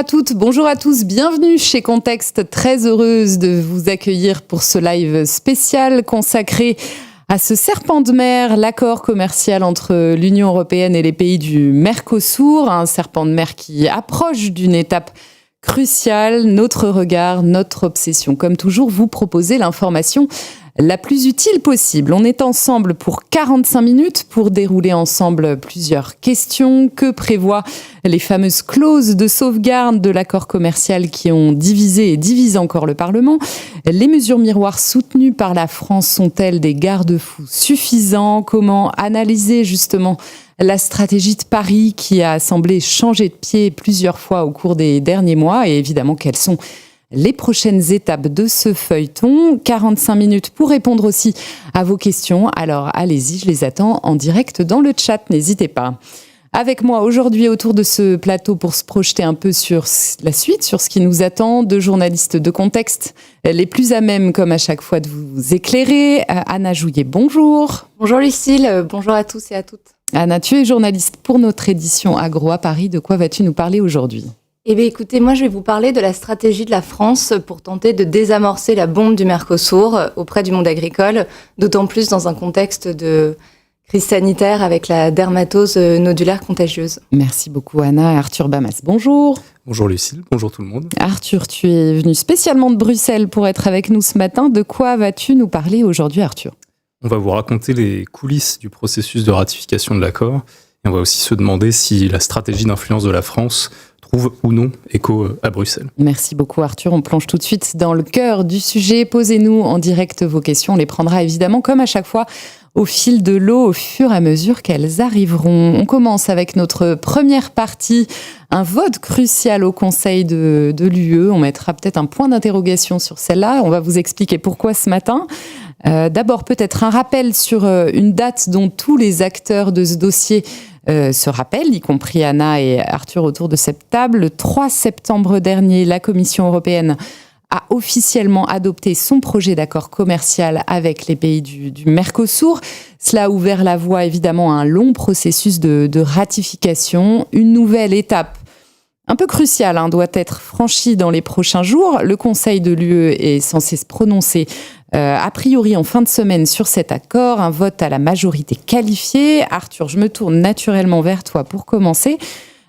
À toutes, bonjour à tous, bienvenue chez Contexte, très heureuse de vous accueillir pour ce live spécial consacré à ce serpent de mer, l'accord commercial entre l'Union européenne et les pays du Mercosur, un serpent de mer qui approche d'une étape cruciale. Notre regard, notre obsession, comme toujours, vous proposer l'information la plus utile possible. On est ensemble pour 45 minutes pour dérouler ensemble plusieurs questions. Que prévoient les fameuses clauses de sauvegarde de l'accord commercial qui ont divisé et divisent encore le Parlement? Les mesures miroirs soutenues par la France sont-elles des garde-fous suffisants? Comment analyser justement la stratégie de Paris qui a semblé changer de pied plusieurs fois au cours des derniers mois? Et évidemment, quelles sont les prochaines étapes de ce feuilleton? 45 minutes pour répondre aussi à vos questions. Alors allez-y, je les attends en direct dans le chat, n'hésitez pas. Avec moi aujourd'hui autour de ce plateau pour se projeter un peu sur la suite, sur ce qui nous attend, deux journalistes de Contexte, les plus à même comme à chaque fois de vous éclairer. Anna Jouillet, bonjour. Bonjour Lucille, bonjour à tous et à toutes. Anna, tu es journaliste pour notre édition Agro à Paris. De quoi vas-tu nous parler aujourd'hui ? Eh bien écoutez, moi je vais vous parler de la stratégie de la France pour tenter de désamorcer la bombe du Mercosur auprès du monde agricole, d'autant plus dans un contexte de crise sanitaire avec la dermatose nodulaire contagieuse. Merci beaucoup Anna. Arthur Bamas, bonjour. Bonjour Lucille, bonjour tout le monde. Arthur, tu es venu spécialement de Bruxelles pour être avec nous ce matin. De quoi vas-tu nous parler aujourd'hui Arthur ? On va vous raconter les coulisses du processus de ratification de l'accord et on va aussi se demander si la stratégie d'influence de la France trouve ou non écho à Bruxelles. Merci beaucoup Arthur, on plonge tout de suite dans le cœur du sujet. Posez-nous en direct vos questions, on les prendra évidemment comme à chaque fois au fil de l'eau, au fur et à mesure qu'elles arriveront. On commence avec notre première partie, un vote crucial au Conseil de l'UE. On mettra peut-être un point d'interrogation sur celle-là, on va vous expliquer pourquoi ce matin. D'abord peut-être un rappel sur une date dont tous les acteurs de ce dossier se rappellent, y compris Anna et Arthur autour de cette table. Le 3 septembre dernier, la Commission européenne a officiellement adopté son projet d'accord commercial avec les pays du Mercosur. Cela a ouvert la voie évidemment à un long processus de ratification. Une nouvelle étape un peu cruciale doit être franchie dans les prochains jours. Le Conseil de l'UE est censé se prononcer a priori en fin de semaine sur cet accord, un vote à la majorité qualifiée. Arthur, je me tourne naturellement vers toi pour commencer.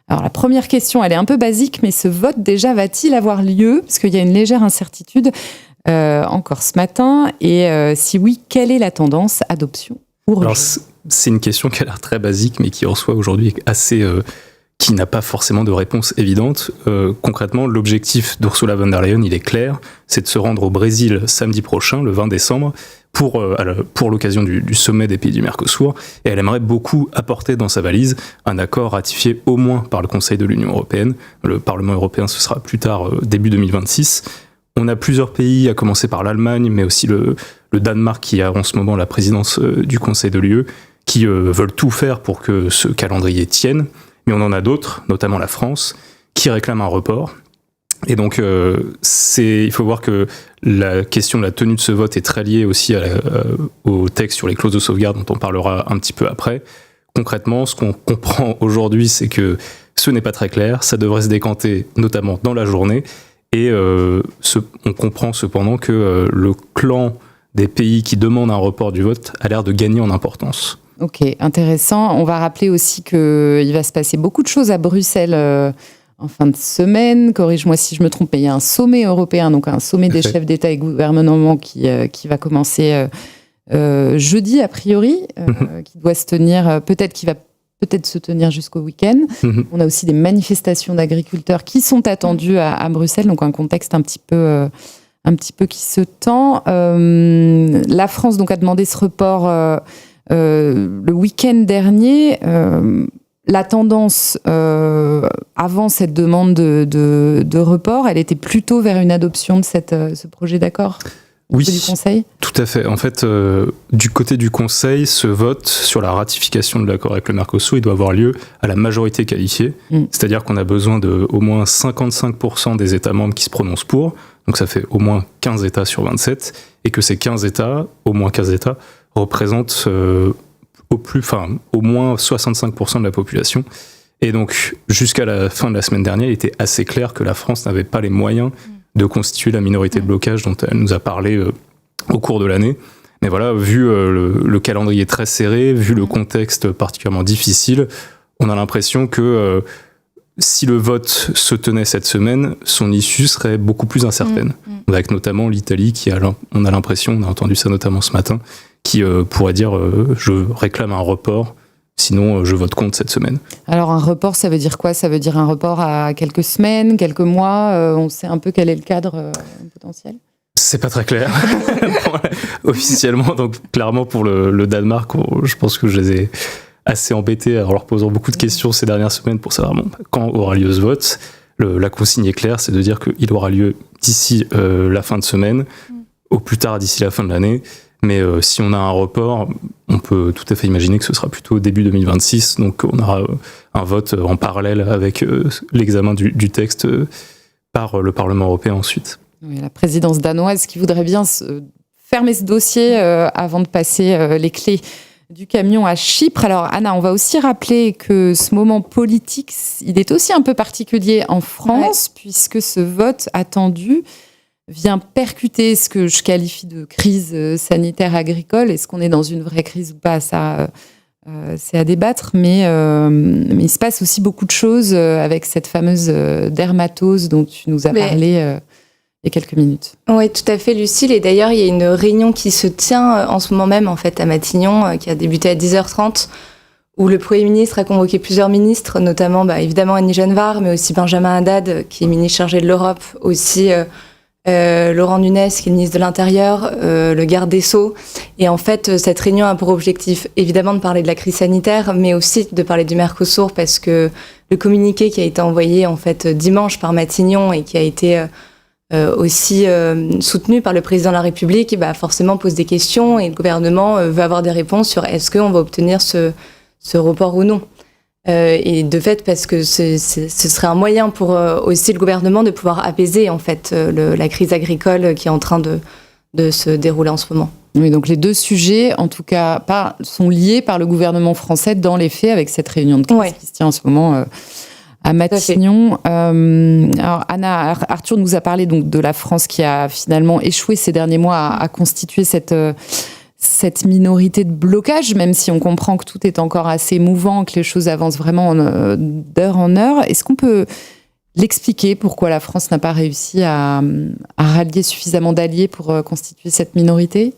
Alors la première question, elle est un peu basique, mais ce vote déjà va-t-il avoir lieu ? Parce qu'il y a une légère incertitude encore ce matin. Et si oui, quelle est la tendance adoption ou rejet ? Alors c'est une question qui a l'air très basique, mais qui en soi aujourd'hui est assez... qui n'a pas forcément de réponse évidente. Concrètement, l'objectif d'Ursula von der Leyen, il est clair, c'est de se rendre au Brésil samedi prochain, le 20 décembre, pour l'occasion du sommet des pays du Mercosur, et elle aimerait beaucoup apporter dans sa valise un accord ratifié au moins par le Conseil de l'Union européenne. Le Parlement européen, ce sera plus tard, début 2026. On a plusieurs pays, à commencer par l'Allemagne, mais aussi le Danemark, qui a en ce moment la présidence du Conseil de l'UE, qui veulent tout faire pour que ce calendrier tienne. Mais on en a d'autres, notamment la France, qui réclament un report. Et donc, il faut voir que la question de la tenue de ce vote est très liée aussi au texte sur les clauses de sauvegarde, dont on parlera un petit peu après. Concrètement, ce qu'on comprend aujourd'hui, c'est que ce n'est pas très clair. Ça devrait se décanter, notamment dans la journée. Et on comprend cependant que le clan des pays qui demandent un report du vote a l'air de gagner en importance. Ok, intéressant. On va rappeler aussi qu'il va se passer beaucoup de choses à Bruxelles en fin de semaine. Corrige-moi si je me trompe, mais il y a un sommet européen, donc un sommet des chefs d'État et gouvernement qui va commencer jeudi, a priori, qui doit se tenir, qui va peut-être se tenir jusqu'au week-end. On a aussi des manifestations d'agriculteurs qui sont attendues à Bruxelles, donc un contexte un petit peu qui se tend. La France donc a demandé ce report le week-end dernier. La tendance avant cette demande de report, elle était plutôt vers une adoption de ce projet d'accord oui, du Conseil ? Tout à fait. En fait, du côté du Conseil, ce vote sur la ratification de l'accord avec le Mercosur, il doit avoir lieu à la majorité qualifiée. C'est-à-dire qu'on a besoin de au moins 55% des États membres qui se prononcent pour. Donc ça fait au moins 15 États sur 27. Et que ces 15 États, au moins 15 États, représentent au moins 65% de la population. Et donc, jusqu'à la fin de la semaine dernière, il était assez clair que la France n'avait pas les moyens de constituer la minorité de blocage dont elle nous a parlé au cours de l'année. Mais voilà, vu le calendrier très serré, vu le contexte particulièrement difficile, on a l'impression que si le vote se tenait cette semaine, son issue serait beaucoup plus incertaine. Avec notamment l'Italie qui on a l'impression, on a entendu ça notamment ce matin, qui pourrait dire je réclame un report, sinon je vote contre cette semaine. Alors un report, ça veut dire quoi ? Ça veut dire un report à quelques semaines, quelques mois, on sait un peu quel est le cadre potentiel ? C'est pas très clair, officiellement. Donc clairement pour le Danemark, je pense que je les ai assez embêtés en leur posant beaucoup de questions ces dernières semaines pour savoir quand aura lieu ce vote. La consigne est claire, c'est de dire qu'il aura lieu d'ici la fin de semaine, au plus tard d'ici la fin de l'année. Mais si on a un report, on peut tout à fait imaginer que ce sera plutôt début 2026. Donc on aura un vote en parallèle avec l'examen du texte par le Parlement européen ensuite. Oui, la présidence danoise qui voudrait bien fermer ce dossier avant de passer les clés du camion à Chypre. Alors Anna, on va aussi rappeler que ce moment politique, il est aussi un peu particulier en France, puisque ce vote attendu vient percuter ce que je qualifie de crise sanitaire agricole. Est-ce qu'on est dans une vraie crise ou pas ? Ça, c'est à débattre, mais il se passe aussi beaucoup de choses avec cette fameuse dermatose dont tu nous as parlé il y a quelques minutes. Oui, tout à fait, Lucille. Et d'ailleurs, il y a une réunion qui se tient en ce moment même, en fait, à Matignon, qui a débuté à 10h30, où le Premier ministre a convoqué plusieurs ministres, notamment, évidemment, Annie Genevard, mais aussi Benjamin Haddad, qui est ministre chargé de l'Europe, aussi Laurent Nunez, qui est ministre de l'Intérieur, le garde des Sceaux. Et en fait, cette réunion a pour objectif, évidemment, de parler de la crise sanitaire, mais aussi de parler du Mercosur, parce que le communiqué qui a été envoyé, en fait, dimanche par Matignon et qui a été aussi soutenu par le président de la République, forcément pose des questions et le gouvernement veut avoir des réponses sur est-ce qu'on va obtenir ce report ou non. Et de fait, parce que ce serait un moyen pour aussi le gouvernement de pouvoir apaiser en fait la crise agricole qui est en train de se dérouler en ce moment. Oui, donc les deux sujets, en tout cas, sont liés par le gouvernement français dans les faits avec cette réunion de crise qui se tient en ce moment à Matignon. Alors Anna, Arthur nous a parlé donc de la France qui a finalement échoué ces derniers mois à constituer cette minorité de blocage, même si on comprend que tout est encore assez mouvant, que les choses avancent vraiment d'heure en heure. Est-ce qu'on peut l'expliquer pourquoi la France n'a pas réussi à rallier suffisamment d'alliés pour constituer cette minorité ?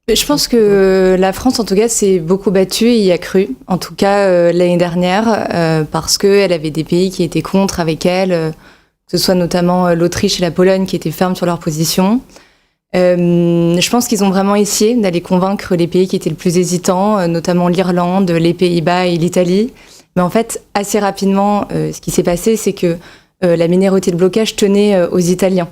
Je pense que la France, en tout cas, s'est beaucoup battue et y a cru. En tout cas, l'année dernière, parce qu'elle avait des pays qui étaient contre avec elle, que ce soit notamment l'Autriche et la Pologne qui étaient fermes sur leur position. Je pense qu'ils ont vraiment essayé d'aller convaincre les pays qui étaient le plus hésitants, notamment l'Irlande, les Pays-Bas et l'Italie. Mais en fait, assez rapidement, ce qui s'est passé, c'est que la minorité de blocage tenait aux Italiens.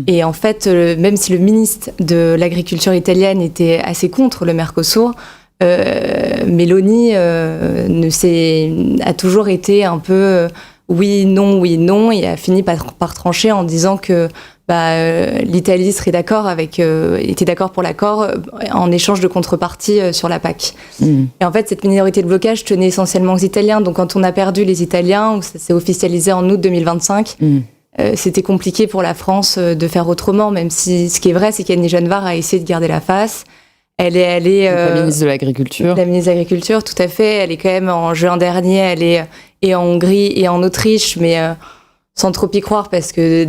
Et en fait, même si le ministre de l'Agriculture italienne était assez contre le Mercosur, Meloni a toujours été un peu oui, non, et a fini par trancher en disant que l'Italie serait était d'accord pour l'accord en échange de contrepartie sur la PAC. Et en fait, cette minorité de blocage tenait essentiellement aux Italiens. Donc quand on a perdu les Italiens, ça s'est officialisé en août 2025, c'était compliqué pour la France de faire autrement, même si ce qui est vrai, c'est qu'Annie Genevard a essayé de garder la face. Elle est la ministre de l'Agriculture. La ministre de l'Agriculture, tout à fait. Elle est quand même, en juin dernier, elle est et en Hongrie et en Autriche, mais sans trop y croire, parce que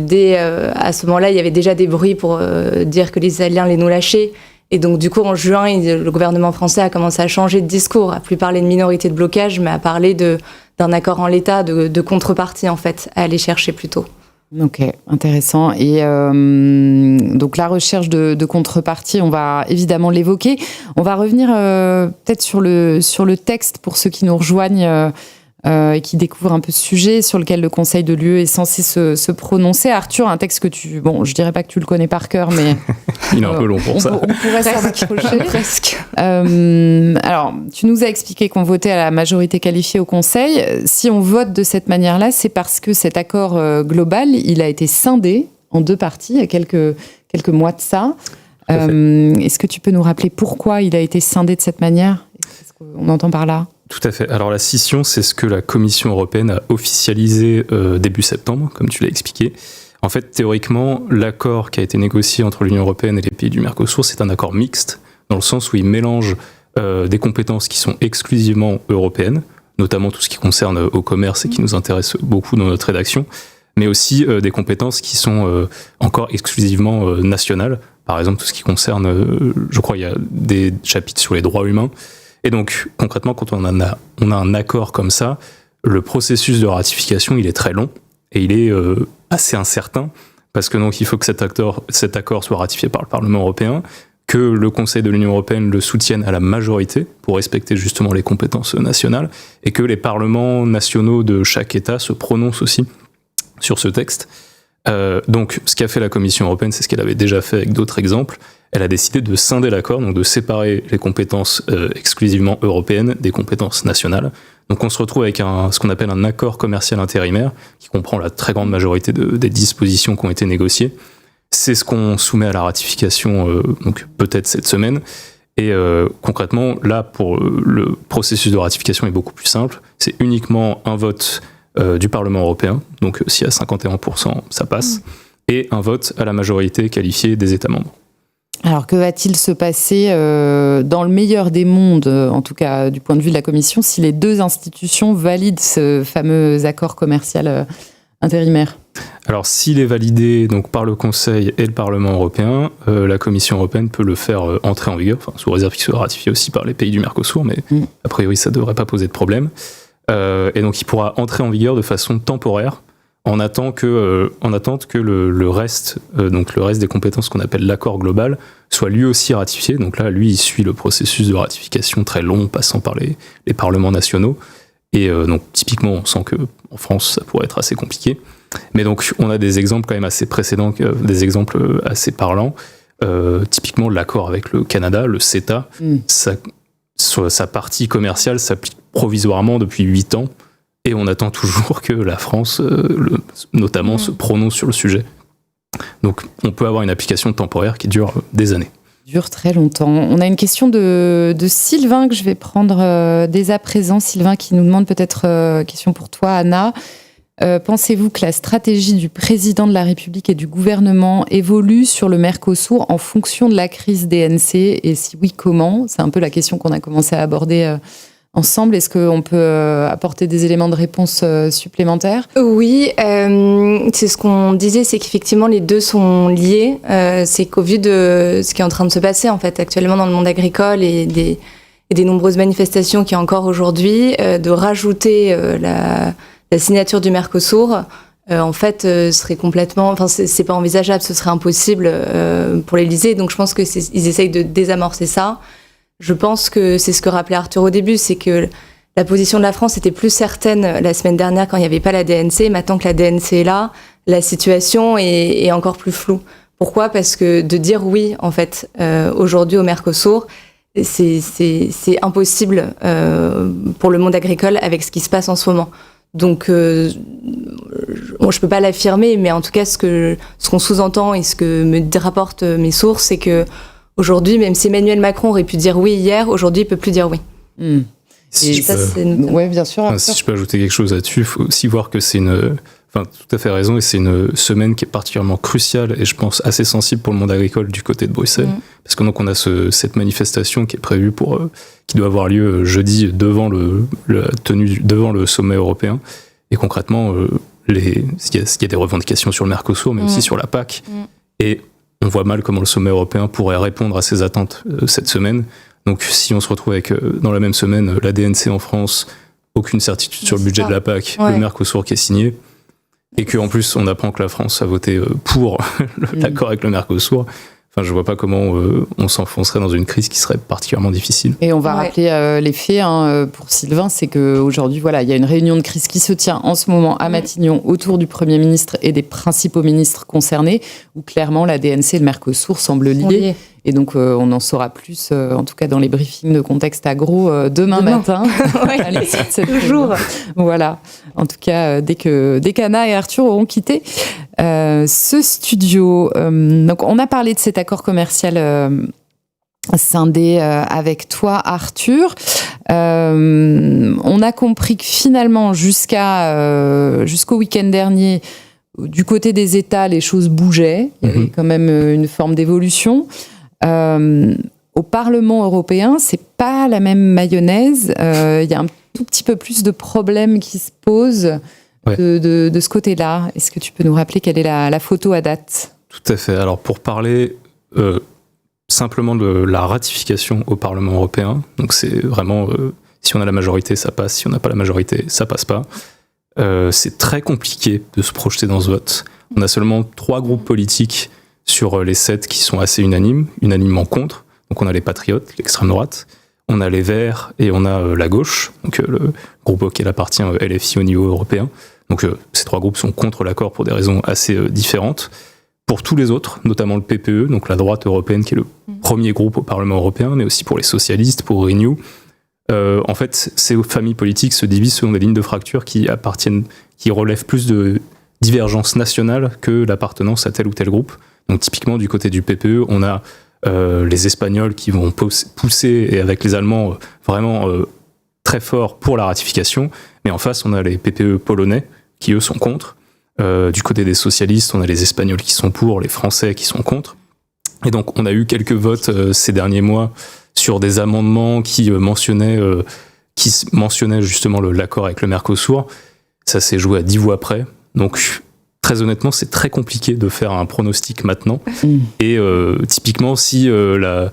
à ce moment-là, il y avait déjà des bruits pour dire que les Italiens allaient nous lâcher. Et donc, du coup, en juin, le gouvernement français a commencé à changer de discours, à plus parler de minorité de blocage, mais à parler d'un accord en l'état, de contrepartie, en fait, à aller chercher plutôt. Ok, intéressant. Et donc la recherche de contrepartie, on va évidemment l'évoquer. On va revenir peut-être sur le texte pour ceux qui nous rejoignent et qui découvrent un peu ce sujet sur lequel le Conseil de l'UE est censé se prononcer. Arthur, un texte que je dirais pas que tu le connais par cœur, mais il est un peu long pour ça. On pourrait s'en accrocher. Presque. Alors, tu nous as expliqué qu'on votait à la majorité qualifiée au Conseil. Si on vote de cette manière-là, c'est parce que cet accord global, il a été scindé en deux parties il y a quelques mois de ça. Est-ce que tu peux nous rappeler pourquoi il a été scindé de cette manière ? qu'on entend par là ? Tout à fait. Alors la scission, c'est ce que la Commission européenne a officialisé début septembre, comme tu l'as expliqué. En fait, théoriquement, l'accord qui a été négocié entre l'Union européenne et les pays du Mercosur, c'est un accord mixte, dans le sens où il mélange des compétences qui sont exclusivement européennes, notamment tout ce qui concerne au commerce et qui nous intéresse beaucoup dans notre rédaction, mais aussi des compétences qui sont encore exclusivement nationales. Par exemple, tout ce qui concerne, je crois, il y a des chapitres sur les droits humains. Et donc, concrètement, quand on a un accord comme ça, le processus de ratification, il est très long et il est assez incertain, parce que donc il faut que cet accord soit ratifié par le Parlement européen, que le Conseil de l'Union européenne le soutienne à la majorité pour respecter justement les compétences nationales, et que les parlements nationaux de chaque État se prononcent aussi sur ce texte. Donc, ce qu'a fait la Commission européenne, c'est ce qu'elle avait déjà fait avec d'autres exemples. Elle a décidé de scinder l'accord, donc de séparer les compétences exclusivement européennes des compétences nationales. Donc on se retrouve avec ce qu'on appelle un accord commercial intérimaire, qui comprend la très grande majorité des dispositions qui ont été négociées. C'est ce qu'on soumet à la ratification, donc peut-être cette semaine. Et concrètement, là, pour le processus de ratification est beaucoup plus simple. C'est uniquement un vote du Parlement européen, donc si à 51%, ça passe, et un vote à la majorité qualifiée des États membres. Alors, que va-t-il se passer dans le meilleur des mondes, en tout cas du point de vue de la Commission, si les deux institutions valident ce fameux accord commercial intérimaire ? Alors, s'il est validé donc, par le Conseil et le Parlement européen, la Commission européenne peut le faire entrer en vigueur, sous réserve qu'il soit ratifié aussi par les pays du Mercosur, mais a priori, ça ne devrait pas poser de problème. Et donc, il pourra entrer en vigueur de façon temporaire, en attente que le reste des compétences qu'on appelle l'accord global soit lui aussi ratifié. Donc là, lui, il suit le processus de ratification très long, passant par les parlements nationaux. Et donc, typiquement, on sent qu'en France, ça pourrait être assez compliqué. Mais donc, on a des exemples quand même assez précédents, des exemples assez parlants. Typiquement, l'accord avec le Canada, le CETA, sa partie commerciale s'applique provisoirement depuis 8 ans. Et on attend toujours que la France, notamment, se prononce sur le sujet. Donc, on peut avoir une application temporaire qui dure des années. Dure très longtemps. On a une question de Sylvain que je vais prendre dès à présent. Sylvain qui nous demande peut-être, question pour toi, Anna. Pensez-vous que la stratégie du président de la République et du gouvernement évolue sur le Mercosur en fonction de la crise DNC ? Et si oui, comment ? C'est un peu la question qu'on a commencé à aborder ensemble. Est-ce qu'on peut apporter des éléments de réponse supplémentaires ? Oui, c'est ce qu'on disait, c'est qu'effectivement les deux sont liés. C'est qu'au vu de ce qui est en train de se passer en fait actuellement dans le monde agricole et des nombreuses manifestations qu'il y a encore aujourd'hui, de rajouter la signature du Mercosur, en fait, serait complètement, enfin c'est pas envisageable, ce serait impossible pour l'Élysée. Donc je pense que ils essayent de désamorcer ça. Je pense que c'est ce que rappelait Arthur au début, c'est que la position de la France était plus certaine la semaine dernière quand il n'y avait pas la DNC. Maintenant que la DNC est là, la situation est encore plus floue. Pourquoi ? Parce que de dire oui, en fait, aujourd'hui au Mercosur, c'est impossible pour le monde agricole avec ce qui se passe en ce moment. Donc, je peux pas l'affirmer, mais en tout cas, ce qu'on sous-entend et ce que me rapportent mes sources, c'est que aujourd'hui, même si Emmanuel Macron aurait pu dire oui hier, aujourd'hui, il peut plus dire oui. Oui, bien sûr. Si je peux ajouter quelque chose là-dessus, il faut aussi voir que c'est tout à fait raison, et c'est une semaine qui est particuliellement cruciale et je pense assez sensible pour le monde agricole du côté de Bruxelles, parce que donc on a cette manifestation qui est prévue qui doit avoir lieu jeudi devant le sommet européen, et concrètement il y a des revendications sur le Mercosur, mais aussi sur la PAC, et on voit mal comment le sommet européen pourrait répondre à ces attentes cette semaine. Donc si on se retrouve avec dans la même semaine la DNC en France, aucune certitude sur le budget de la PAC, le Mercosur qui est signé, et qu'en plus on apprend que la France a voté pour l'accord avec le Mercosur, je vois pas comment on s'enfoncerait dans une crise qui serait particulièrement difficile. Et on va rappeler les faits pour Sylvain, c'est qu'aujourd'hui, il y a une réunion de crise qui se tient en ce moment à Matignon autour du Premier ministre et des principaux ministres concernés, où clairement la DNC et le Mercosur semblent liés. Et donc, on en saura plus, en tout cas dans les briefings de contexte agro, demain matin. Toujours. Voilà. En tout cas, dès qu'Anna et Arthur auront quitté ce studio. Donc, on a parlé de cet accord commercial scindé avec toi, Arthur. On a compris que finalement, jusqu'au week-end dernier, du côté des États, les choses bougeaient. Il y avait quand même une forme d'évolution. Au Parlement européen, c'est pas la même mayonnaise. Il y a un tout petit peu plus de problèmes qui se posent de ce côté-là. Est-ce que tu peux nous rappeler quelle est la photo à date ? Tout à fait. Alors, pour parler simplement de la ratification au Parlement européen, donc c'est vraiment, si on a la majorité, ça passe. Si on n'a pas la majorité, ça passe pas. C'est très compliqué de se projeter dans ce vote. On a seulement 3 groupes politiques sur les 7 qui sont assez unanimement contre. Donc on a les Patriotes, l'extrême droite, on a les Verts et on a la gauche, donc le groupe auquel appartient LFI au niveau européen. Donc ces 3 groupes sont contre l'accord pour des raisons assez différentes. Pour tous les autres, notamment le PPE, donc la droite européenne qui est le premier groupe au Parlement européen, mais aussi pour les socialistes, pour Renew, en fait, ces familles politiques se divisent selon des lignes de fracture qui relèvent plus de divergences nationales que l'appartenance à tel ou tel groupe. Donc typiquement, du côté du PPE, on a les Espagnols qui vont pousser, et avec les Allemands, vraiment très fort pour la ratification. Mais en face, on a les PPE polonais qui, eux, sont contre. Du côté des socialistes, on a les Espagnols qui sont pour, les Français qui sont contre. Et donc, on a eu quelques votes ces derniers mois sur des amendements qui mentionnaient justement l'accord avec le Mercosur. Ça s'est joué à 10 voix près. Donc, très honnêtement, c'est très compliqué de faire un pronostic maintenant. Et typiquement, si le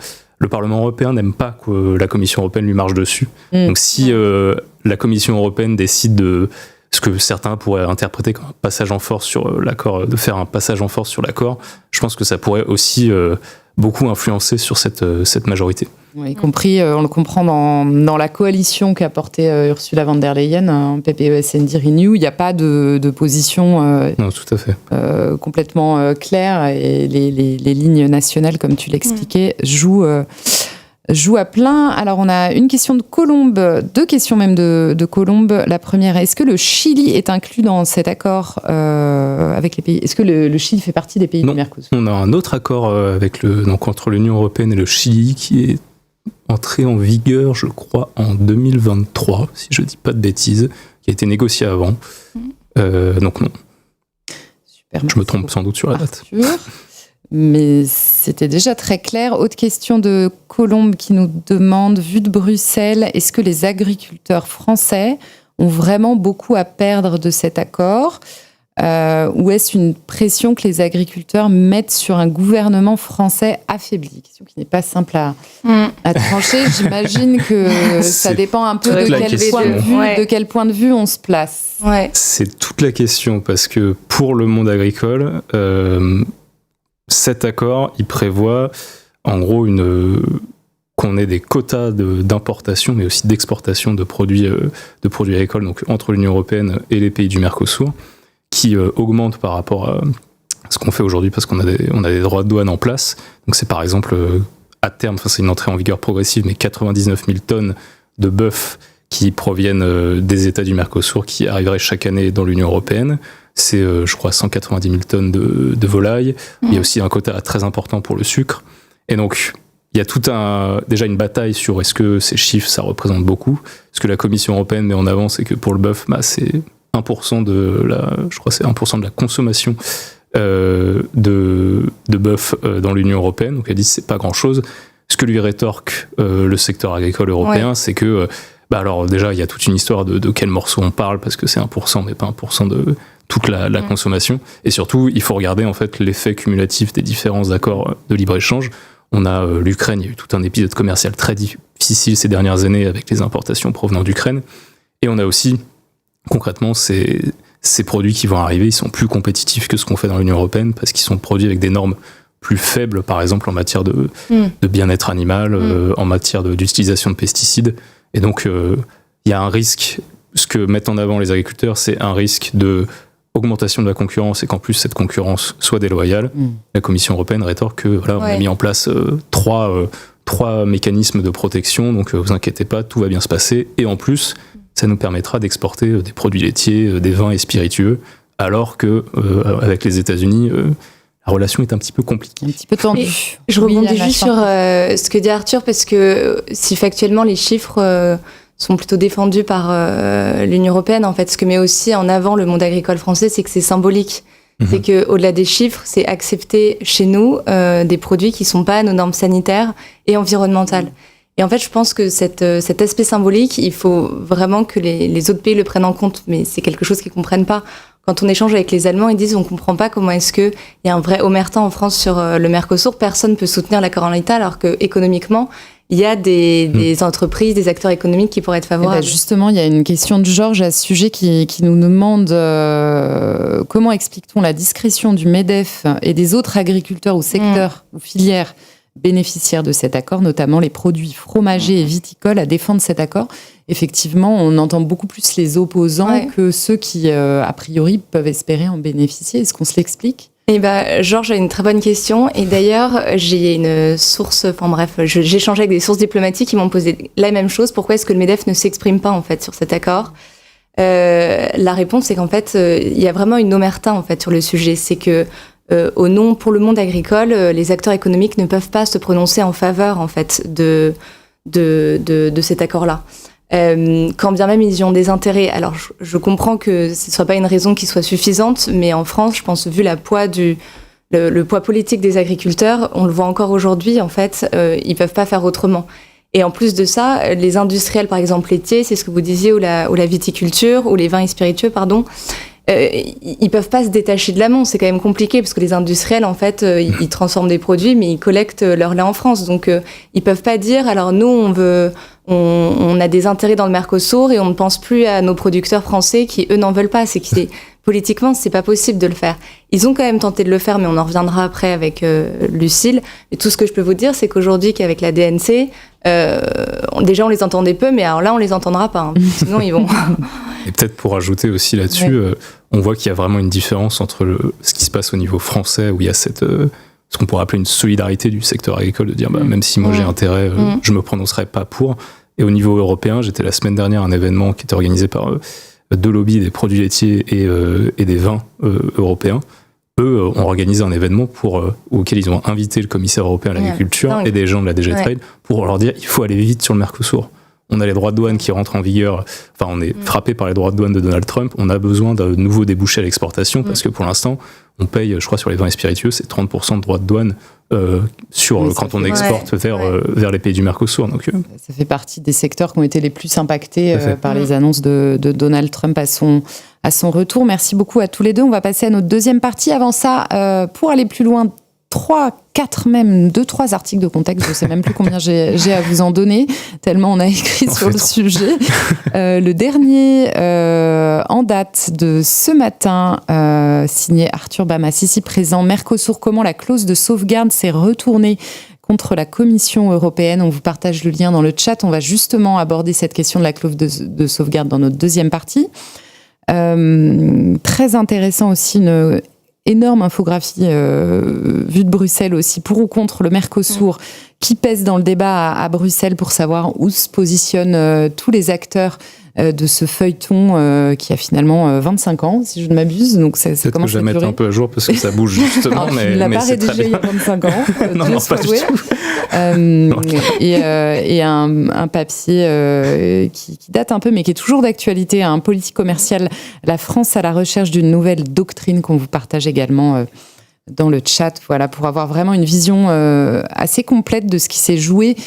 Parlement européen n'aime pas que la Commission européenne lui marche dessus, donc si la Commission européenne décide de ce que certains pourraient interpréter comme un passage en force sur l'accord, de faire un passage en force sur l'accord, je pense que ça pourrait aussi beaucoup influencer sur cette majorité. Oui, y compris, on le comprend dans la coalition qu'a portée Ursula von der Leyen, PPE, SND, Renew, il n'y a pas de position non, tout à fait. Complètement claire, et les lignes nationales, comme tu l'expliquais, jouent à plein. Alors, on a une question de Colombe, 2 questions même de Colombe. La première, est-ce que le Chili est inclus dans cet accord avec les pays ? Est-ce que le Chili fait partie des pays du Mercosur ? On a un autre accord entre l'Union européenne et le Chili qui est entré en vigueur, je crois, en 2023, si je ne dis pas de bêtises, qui a été négocié avant. Donc non. Super, je me trompe sans doute sur la date. Mais c'était déjà très clair. Autre question de Colombe qui nous demande, vu de Bruxelles, est-ce que les agriculteurs français ont vraiment beaucoup à perdre de cet accord ? Ou est-ce une pression que les agriculteurs mettent sur un gouvernement français affaibli ? Question qui n'est pas simple à trancher. J'imagine que ça dépend un peu de quel point de vue on se place. Ouais. C'est toute la question, parce que pour le monde agricole, cet accord, il prévoit en gros qu'on ait des quotas d'importation, mais aussi d'exportation de produits agricoles, donc entre l'Union européenne et les pays du Mercosur, qui augmentent par rapport à ce qu'on fait aujourd'hui, parce qu'on a des droits de douane en place. Donc c'est par exemple, à terme, c'est une entrée en vigueur progressive, mais 99 000 tonnes de bœuf qui proviennent des États du Mercosur, qui arriveraient chaque année dans l'Union européenne. C'est, je crois, 190 000 tonnes de volailles. Il y a aussi un quota très important pour le sucre. Et donc, il y a déjà une bataille sur est-ce que ces chiffres, ça représente beaucoup. Ce que la Commission européenne met en avant, c'est que pour le bœuf, c'est 1% de la consommation de bœuf dans l'Union européenne. Donc, elle dit que c'est pas grand-chose. Ce que lui rétorque le secteur agricole européen, c'est que, alors déjà, il y a toute une histoire de quel morceau on parle, parce que c'est 1%, mais pas 1% de toute la consommation. Et surtout, il faut regarder en fait l'effet cumulatif des différents accords de libre-échange. On a l'Ukraine, il y a eu tout un épisode commercial très difficile ces dernières années avec les importations provenant d'Ukraine. Et on a aussi, concrètement, ces produits qui vont arriver, ils sont plus compétitifs que ce qu'on fait dans l'Union européenne, parce qu'ils sont produits avec des normes plus faibles, par exemple en matière de bien-être animal, en matière d'utilisation de pesticides. Et donc, il y a un risque. Ce que mettent en avant les agriculteurs, c'est un risque d'augmentation de la concurrence, et qu'en plus cette concurrence soit déloyale. La Commission européenne rétorque que on a mis en place trois mécanismes de protection, donc vous inquiétez pas, tout va bien se passer. Et en plus, ça nous permettra d'exporter des produits laitiers, des vins et spiritueux, alors que avec les États-Unis, la relation est un petit peu compliquée. Un petit peu tendue. Je rebondis juste sur ce que dit Arthur, parce que si factuellement les chiffres sont plutôt défendus par l'Union européenne. En fait, ce que met aussi en avant le monde agricole français, c'est que c'est symbolique. C'est que, au-delà des chiffres, c'est accepter chez nous des produits qui sont pas à nos normes sanitaires et environnementales. Et en fait, je pense que cet aspect symbolique, il faut vraiment que les autres pays le prennent en compte. Mais c'est quelque chose qu'ils comprennent pas. Quand on échange avec les Allemands, ils disent on comprend pas comment est-ce que il y a un vrai omerta en France sur le Mercosur. Personne peut soutenir l'accord en l'état, alors que économiquement, il y a des entreprises, des acteurs économiques qui pourraient être favorables. Justement, il y a une question de Georges à ce sujet qui nous demande comment explique-t-on la discrétion du MEDEF et des autres agriculteurs ou secteurs ou filières bénéficiaires de cet accord, notamment les produits fromagers et viticoles, à défendre cet accord. Effectivement, on entend beaucoup plus les opposants que ceux qui, a priori, peuvent espérer en bénéficier. Est-ce qu'on se l'explique ? Georges a une très bonne question. Et d'ailleurs, j'ai une source, j'ai échangé avec des sources diplomatiques qui m'ont posé la même chose. Pourquoi est-ce que le MEDEF ne s'exprime pas, en fait, sur cet accord ? La réponse, c'est qu'en fait, il y a vraiment une omerta, en fait, sur le sujet. C'est que, pour le monde agricole, les acteurs économiques ne peuvent pas se prononcer en faveur, en fait, de cet accord-là. Quand bien même ils y ont des intérêts. Alors je comprends que ce ne soit pas une raison qui soit suffisante, mais en France, je pense, vu le poids politique des agriculteurs, on le voit encore aujourd'hui, en fait, ils peuvent pas faire autrement. Et en plus de ça, les industriels, par exemple laitiers, c'est ce que vous disiez, ou la viticulture, ou les vins et spiritueux, ils peuvent pas se détacher de l'amont. C'est quand même compliqué parce que les industriels, en fait, ils transforment des produits, mais ils collectent leur lait en France. Donc, ils peuvent pas dire, alors nous, on a des intérêts dans le Mercosur et on ne pense plus à nos producteurs français qui, eux, n'en veulent pas. Politiquement, c'est pas possible de le faire. Ils ont quand même tenté de le faire, mais on en reviendra après avec Lucile. Et tout ce que je peux vous dire, c'est qu'aujourd'hui, qu'avec la DNC, déjà on les entendait peu, mais alors là, on les entendra pas. Sinon, ils vont... Et peut-être pour ajouter aussi là-dessus, on voit qu'il y a vraiment une différence entre ce qui se passe au niveau français, où il y a ce qu'on pourrait appeler une solidarité du secteur agricole, de dire même si moi j'ai intérêt, je me prononcerai pas pour. Et au niveau européen, j'étais la semaine dernière à un événement qui était organisé par deux lobbies des produits laitiers et des vins européens. Eux ont organisé un événement auquel ils ont invité le commissaire européen à l'agriculture et des gens de la DG Trade pour leur dire il faut aller vite sur le Mercosur. On a les droits de douane qui rentrent en vigueur. Enfin, on est frappé par les droits de douane de Donald Trump. On a besoin de nouveaux débouchés à l'exportation parce que pour l'instant, on paye, je crois, sur les vins et spiritueux, c'est 30% de droits de douane quand on exporte vers les pays du Mercosur. Donc, ça fait partie des secteurs qui ont été les plus impactés par les annonces de Donald Trump à son retour. Merci beaucoup à tous les deux. On va passer à notre deuxième partie. Avant ça, pour aller plus loin, 2-3 articles de contexte, je ne sais même plus combien j'ai à vous en donner, tellement on a écrit sur le sujet. Le dernier en date de ce matin, signé Arthur Bamas, ici présent, Mercosur, comment la clause de sauvegarde s'est retournée contre la Commission européenne. On vous partage le lien dans le chat. On va justement aborder cette question de la clause de sauvegarde dans notre deuxième partie. Très intéressant aussi, une énorme infographie vue de Bruxelles aussi, pour ou contre le Mercosur, qui pèse dans le débat à Bruxelles pour savoir où se positionnent tous les acteurs de ce feuilleton qui a finalement 25 ans, si je ne m'abuse. Donc ça commence à durer. Peut-être que je vais mettre un peu à jour parce que ça bouge justement. Tu ne l'as pas rédigé il y a 25 ans. Non, pas du tout. Et un papier qui date un peu, mais qui est toujours d'actualité, un politique commercial, la France à la recherche d'une nouvelle doctrine, qu'on vous partage également dans le chat, voilà, pour avoir vraiment une vision assez complète de ce qui s'est joué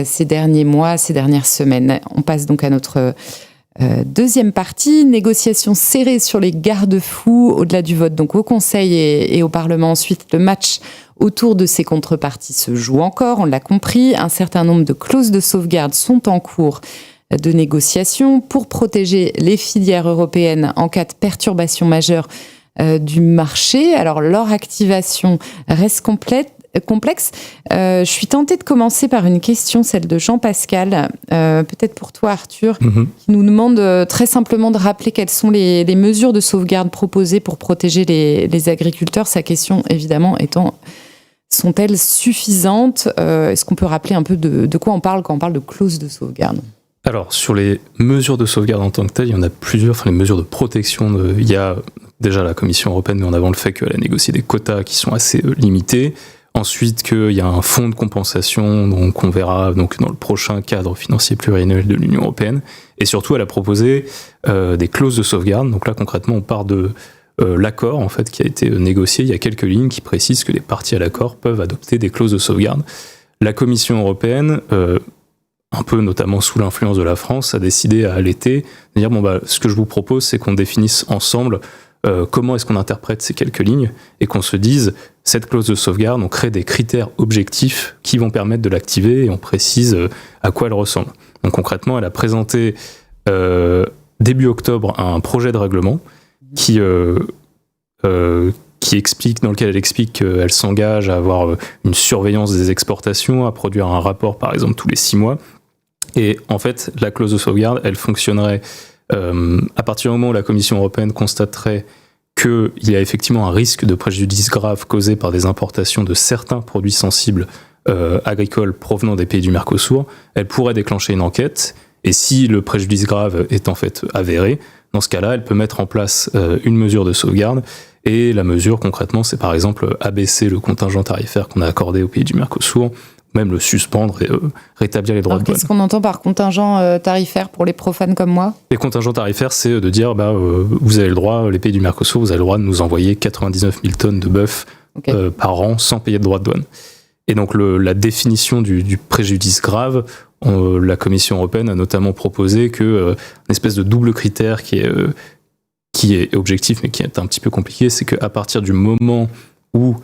ces derniers mois, ces dernières semaines. On passe donc à notre deuxième partie, négociations serrées sur les garde-fous au-delà du vote, donc au Conseil et au Parlement. Ensuite, le match autour de ces contreparties se joue encore, on l'a compris. Un certain nombre de clauses de sauvegarde sont en cours de négociation pour protéger les filières européennes en cas de perturbation majeure du marché. Alors, leur activation reste complexe. Je suis tentée de commencer par une question, celle de Jean-Pascal, peut-être pour toi, Arthur, qui nous demande très simplement de rappeler quelles sont les mesures de sauvegarde proposées pour protéger les agriculteurs. Sa question, évidemment, étant, sont-elles suffisantes ? Est-ce qu'on peut rappeler un peu de quoi on parle quand on parle de clause de sauvegarde ? Alors, sur les mesures de sauvegarde en tant que telles, il y en a plusieurs. Les mesures de protection, il y a déjà la Commission européenne met en avant le fait qu'elle a négocié des quotas qui sont assez limités. Ensuite, qu'il y a un fonds de compensation, donc on verra donc dans le prochain cadre financier pluriannuel de l'Union européenne. Et surtout, elle a proposé des clauses de sauvegarde. Donc là, concrètement, on part de l'accord en fait qui a été négocié. Il y a quelques lignes qui précisent que les parties à l'accord peuvent adopter des clauses de sauvegarde. La Commission européenne, un peu notamment sous l'influence de la France, a décidé à l'été de dire ce que je vous propose, c'est qu'on définisse ensemble comment est-ce qu'on interprète ces quelques lignes et qu'on se dise, cette clause de sauvegarde, on crée des critères objectifs qui vont permettre de l'activer et on précise à quoi elle ressemble. Donc concrètement, elle a présenté début octobre un projet de règlement qui explique, dans lequel elle explique qu'elle s'engage à avoir une surveillance des exportations, à produire un rapport par exemple tous les 6 mois. Et en fait, la clause de sauvegarde, elle fonctionnerait à partir du moment où la Commission européenne constaterait qu'il y a effectivement un risque de préjudice grave causé par des importations de certains produits sensibles agricoles provenant des pays du Mercosur, elle pourrait déclencher une enquête, et si le préjudice grave est en fait avéré, dans ce cas-là, elle peut mettre en place une mesure de sauvegarde, et la mesure concrètement, c'est par exemple abaisser le contingent tarifaire qu'on a accordé aux pays du Mercosur, même le suspendre et rétablir les droits de douane. Qu'est-ce qu'on entend par contingent tarifaire pour les profanes comme moi ? Les contingents tarifaires, c'est de dire, vous avez le droit, les pays du Mercosur, vous avez le droit de nous envoyer 99 000 tonnes de bœuf par an sans payer de droits de douane. Et donc la définition du préjudice grave, la Commission européenne a notamment proposé une espèce de double critère qui est objectif mais qui est un petit peu compliqué, c'est qu'à partir du moment où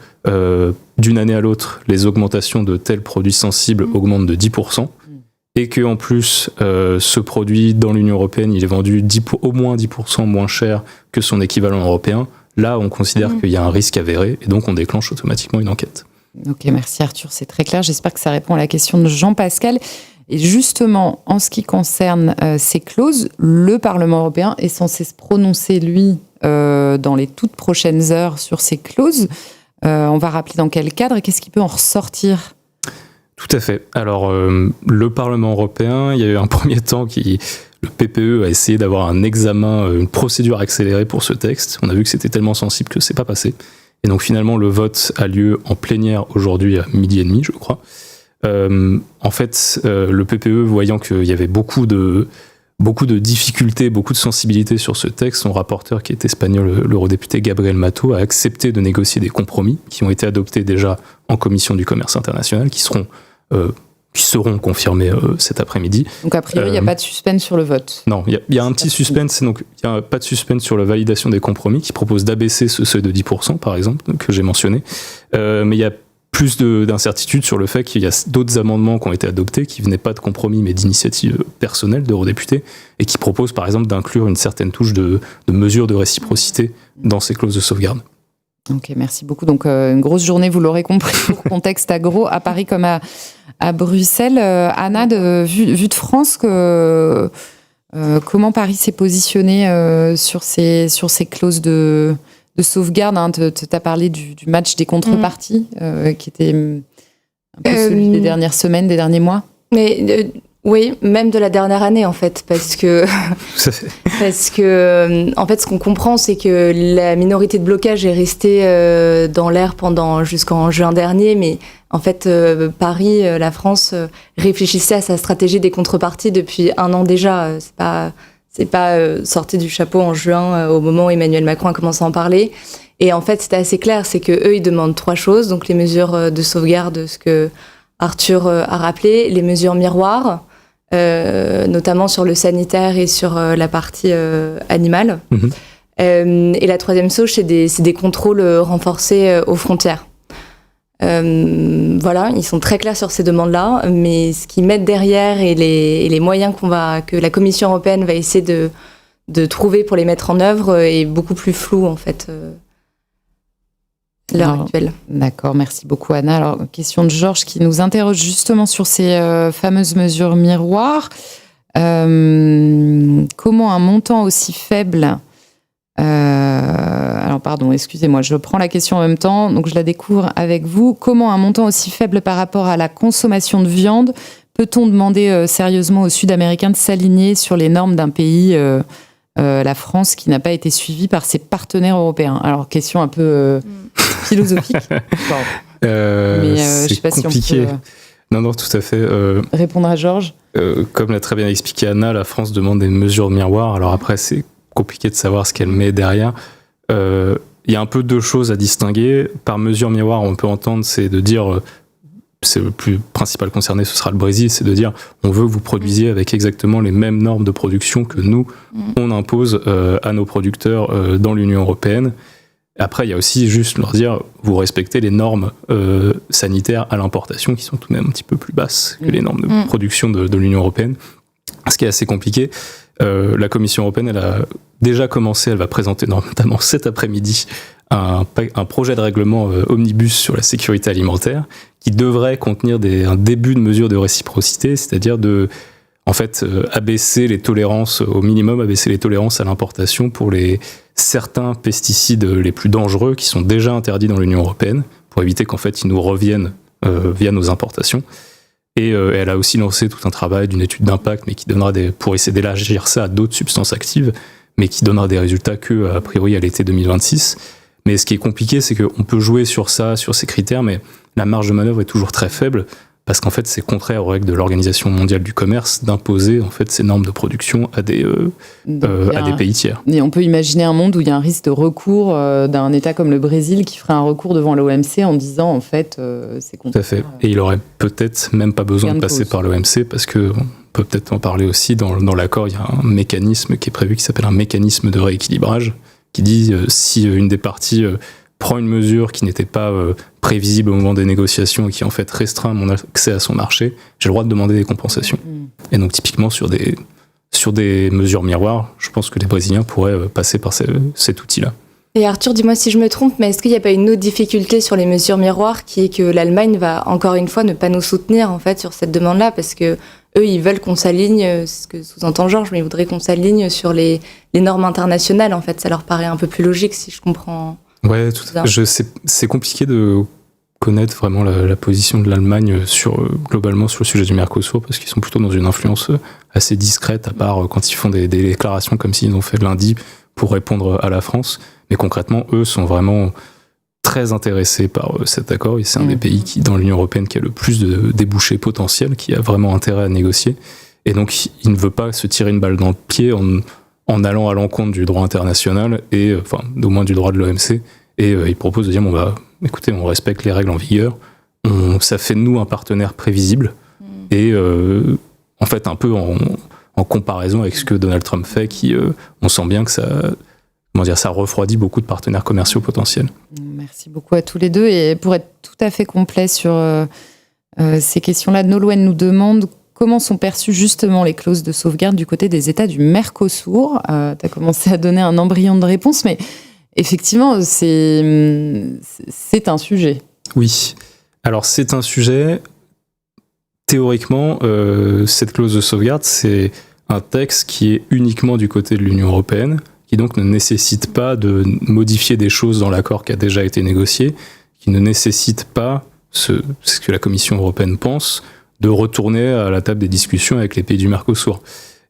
d'une année à l'autre, les augmentations de tels produits sensibles augmentent de 10%, et qu'en plus, ce produit dans l'Union européenne, il est vendu au moins 10% moins cher que son équivalent européen, là, on considère qu'il y a un risque avéré, et donc on déclenche automatiquement une enquête. Ok, merci Arthur, c'est très clair. J'espère que ça répond à la question de Jean-Pascal. Et justement, en ce qui concerne ces clauses, le Parlement européen est censé se prononcer, lui, dans les toutes prochaines heures sur ces clauses. On va rappeler dans quel cadre et qu'est-ce qui peut en ressortir ? Tout à fait. Alors, le Parlement européen, il y a eu un premier temps le PPE a essayé d'avoir un examen, une procédure accélérée pour ce texte. On a vu que c'était tellement sensible que c'est pas passé. Et donc finalement, le vote a lieu en plénière aujourd'hui à 12h30, je crois. En fait, le PPE, voyant qu'il y avait beaucoup de difficultés, beaucoup de sensibilité sur ce texte, son rapporteur qui est espagnol, l'eurodéputé Gabriel Mato, a accepté de négocier des compromis qui ont été adoptés déjà en commission du commerce international, qui seront confirmés cet après-midi. Donc a priori, il n'y a pas de suspense sur le vote. Non, il y a un petit suspense, donc il n'y a pas de suspense sur la validation des compromis, qui propose d'abaisser ce seuil de 10%, par exemple, que j'ai mentionné. Mais il y a plus d'incertitude sur le fait qu'il y a d'autres amendements qui ont été adoptés, qui venaient pas de compromis, mais d'initiatives personnelles d'eurodéputés, et qui proposent, par exemple, d'inclure une certaine touche de mesure de réciprocité dans ces clauses de sauvegarde. Ok, merci beaucoup. Donc, une grosse journée, vous l'aurez compris, pour Contexte Agro, à Paris comme à Bruxelles. Anna, vue de France, comment Paris s'est positionné sur ces clauses de sauvegarde, hein, tu as parlé du match des contreparties, qui était un peu celui des dernières semaines, des derniers mois. Mais oui, même de la dernière année en fait, parce que en fait, ce qu'on comprend, c'est que la minorité de blocage est restée dans l'air jusqu'en juin dernier, mais en fait, Paris, la France, réfléchissait à sa stratégie des contreparties depuis 1 an déjà. C'est pas sorti du chapeau en juin au moment où Emmanuel Macron a commencé à en parler. Et en fait, c'était assez clair, c'est que eux, ils demandent 3 choses. Donc les mesures de sauvegarde, ce que Arthur a rappelé, les mesures miroirs, notamment sur le sanitaire et sur la partie animale. Et la 3e chose, c'est des contrôles renforcés aux frontières. Voilà, ils sont très clairs sur ces demandes-là, mais ce qu'ils mettent derrière et les moyens que la Commission européenne va essayer de trouver pour les mettre en œuvre est beaucoup plus flou en fait à l'heure actuelle. D'accord, merci beaucoup Anna. Alors, question de Georges qui nous interroge justement sur ces fameuses mesures miroirs. Comment un montant aussi faible... alors pardon, excusez-moi, je prends la question en même temps, donc je la découvre avec vous. Comment un montant aussi faible par rapport à la consommation de viande peut-on demander sérieusement aux Sud-Américains de s'aligner sur les normes d'un pays, la France, qui n'a pas été suivi par ses partenaires européens? Alors question un peu philosophique. Mais je sais pas compliqué. si on peut Non, tout à fait. répondre à Georges. Comme l'a très bien expliqué Anna, la France demande des mesures miroirs. Alors après, c'est compliqué de savoir ce qu'elle met derrière. Il y a un peu deux choses à distinguer. Par mesure miroir, on peut entendre, c'est de dire, c'est le plus principal concerné, ce sera le Brésil, c'est de dire, on veut que vous produisiez avec exactement les mêmes normes de production que nous, on impose à nos producteurs dans l'Union européenne. Après, il y a aussi juste leur dire, vous respectez les normes sanitaires à l'importation qui sont tout de même un petit peu plus basses que les normes de production de l'Union européenne. Ce qui est assez compliqué. La Commission européenne, elle a déjà commencé, elle va présenter notamment cet après-midi un projet de règlement omnibus sur la sécurité alimentaire qui devrait contenir un début de mesures de réciprocité, c'est-à-dire abaisser les tolérances au minimum, abaisser les tolérances à l'importation pour certains pesticides les plus dangereux qui sont déjà interdits dans l'Union européenne, pour éviter qu'en fait ils nous reviennent via nos importations. Et elle a aussi lancé tout un travail d'une étude d'impact, mais qui donnera pour essayer d'élargir ça à d'autres substances actives, mais qui donnera des résultats a priori à l'été 2026. Mais ce qui est compliqué, c'est qu'on peut jouer sur ces critères, mais la marge de manœuvre est toujours très faible, parce qu'en fait, c'est contraire aux règles de l'Organisation mondiale du commerce d'imposer en fait ces normes de production à des pays tiers. Et on peut imaginer un monde où il y a un risque de recours d'un État comme le Brésil qui ferait un recours devant l'OMC en disant en fait c'est contraire. Tout à fait. Et il aurait peut-être même pas besoin de passer par l'OMC, parce que on peut peut-être en parler aussi dans l'accord. Il y a un mécanisme qui est prévu qui s'appelle un mécanisme de rééquilibrage qui dit si une des parties prend une mesure qui n'était pas prévisible au moment des négociations et qui en fait restreint mon accès à son marché, j'ai le droit de demander des compensations. Et donc typiquement sur des mesures miroirs, je pense que les Brésiliens pourraient passer par cet outil-là. Et Arthur, dis-moi si je me trompe, mais est-ce qu'il n'y a pas une autre difficulté sur les mesures miroirs qui est que l'Allemagne va encore une fois ne pas nous soutenir en fait sur cette demande-là, parce que eux, ils veulent qu'on s'aligne, c'est ce que sous-entend Georges, mais ils voudraient qu'on s'aligne sur les normes internationales. En fait, ça leur paraît un peu plus logique, si je comprends. Ouais, tout à fait. C'est compliqué de connaître vraiment la position de l'Allemagne globalement sur le sujet du Mercosur, parce qu'ils sont plutôt dans une influence assez discrète, à part quand ils font des déclarations comme s'ils ont fait lundi pour répondre à la France. Mais concrètement, eux sont vraiment très intéressés par cet accord, et c'est un des pays dans l'Union européenne qui a le plus de débouchés potentiels, qui a vraiment intérêt à négocier. Et donc, il ne veut pas se tirer une balle dans le pied en allant à l'encontre du droit international, et au moins du droit de l'OMC. Et il propose de dire, écoutez, on respecte les règles en vigueur, ça fait de nous un partenaire prévisible, et en fait, un peu en comparaison avec ce que Donald Trump fait, on sent bien que ça refroidit beaucoup de partenaires commerciaux potentiels. Merci beaucoup à tous les deux. Et pour être tout à fait complet sur ces questions-là, Nolwenn nous demande comment sont perçues justement les clauses de sauvegarde du côté des États du Mercosur. Tu as commencé à donner un embryon de réponse, mais effectivement, c'est un sujet. Oui. Alors, c'est un sujet. Théoriquement, cette clause de sauvegarde, c'est un texte qui est uniquement du côté de l'Union européenne, qui donc ne nécessite pas de modifier des choses dans l'accord qui a déjà été négocié, qui ne nécessite pas, c'est ce que la Commission européenne pense, de retourner à la table des discussions avec les pays du Mercosur.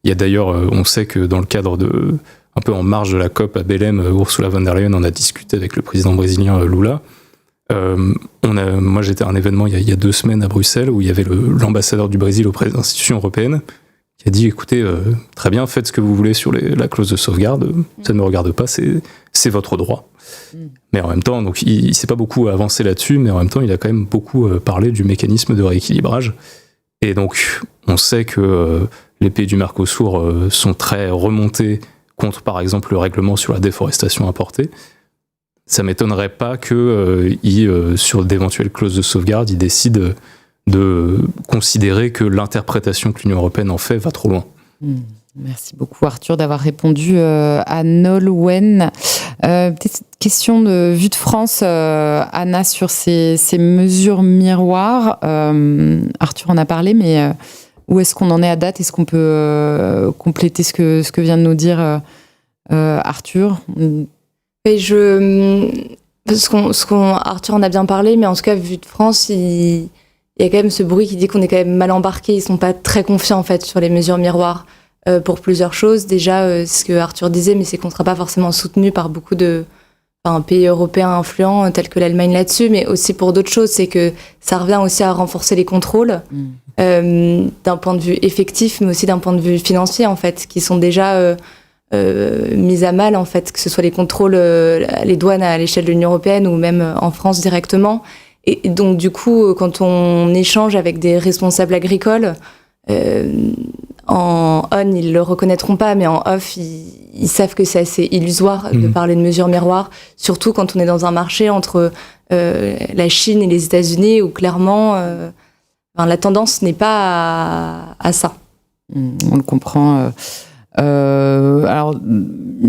Il y a d'ailleurs, on sait que dans le cadre un peu en marge de la COP à Belém, Ursula von der Leyen en a discuté avec le président brésilien Lula. Moi, j'étais à un événement il y a 2 semaines à Bruxelles où il y avait l'ambassadeur du Brésil auprès des institutions européennes qui a dit, écoutez, très bien, faites ce que vous voulez sur la clause de sauvegarde, ça ne me regarde pas, c'est votre droit. Mais en même temps, donc, il ne s'est pas beaucoup avancé là-dessus, mais en même temps, il a quand même beaucoup parlé du mécanisme de rééquilibrage. Et donc, on sait que les pays du Mercosur sont très remontés contre, par exemple, le règlement sur la déforestation importée. Ça ne m'étonnerait pas que, sur d'éventuelles clauses de sauvegarde, ils décident de considérer que l'interprétation que l'Union européenne en fait va trop loin. Merci beaucoup Arthur d'avoir répondu à Nolwenn. Petite question de vue de France, Anna, sur ces mesures miroirs. Arthur en a parlé, mais où est-ce qu'on en est à date? Est-ce qu'on peut compléter ce que vient de nous dire Arthur? Et Arthur en a bien parlé, mais en tout cas, vue de France, il y a quand même ce bruit qui dit qu'on est quand même mal embarqué. Ils sont pas très confiants en fait sur les mesures miroirs pour plusieurs choses. Déjà, ce que Arthur disait, mais c'est qu'on ne sera pas forcément soutenu par beaucoup de un pays européen influent tel que l'Allemagne là-dessus, mais aussi pour d'autres choses. C'est que ça revient aussi à renforcer les contrôles d'un point de vue effectif, mais aussi d'un point de vue financier, en fait, qui sont déjà mis à mal, en fait, que ce soit les contrôles, les douanes à l'échelle de l'Union européenne ou même en France directement. Et donc, du coup, quand on échange avec des responsables agricoles, en on, ils le reconnaîtront pas, mais en off, ils savent que c'est assez illusoire de parler de mesures miroirs, surtout quand on est dans un marché entre la Chine et les États-Unis, où clairement, la tendance n'est pas à ça. On le comprend. Alors,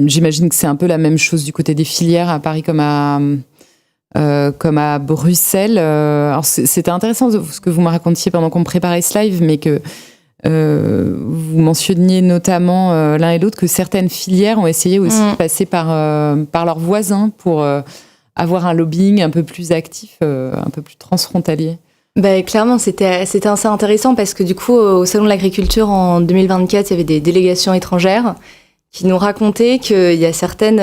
j'imagine que c'est un peu la même chose du côté des filières à Paris comme à Bruxelles. Alors c'était intéressant ce que vous me racontiez pendant qu'on préparait ce live, mais que vous mentionniez notamment l'un et l'autre que certaines filières ont essayé aussi de passer par leurs voisins pour avoir un lobbying un peu plus actif, un peu plus transfrontalier. Clairement, c'était assez intéressant parce que du coup, au Salon de l'Agriculture en 2024, il y avait des délégations étrangères qui nous racontaient qu'il y a certaines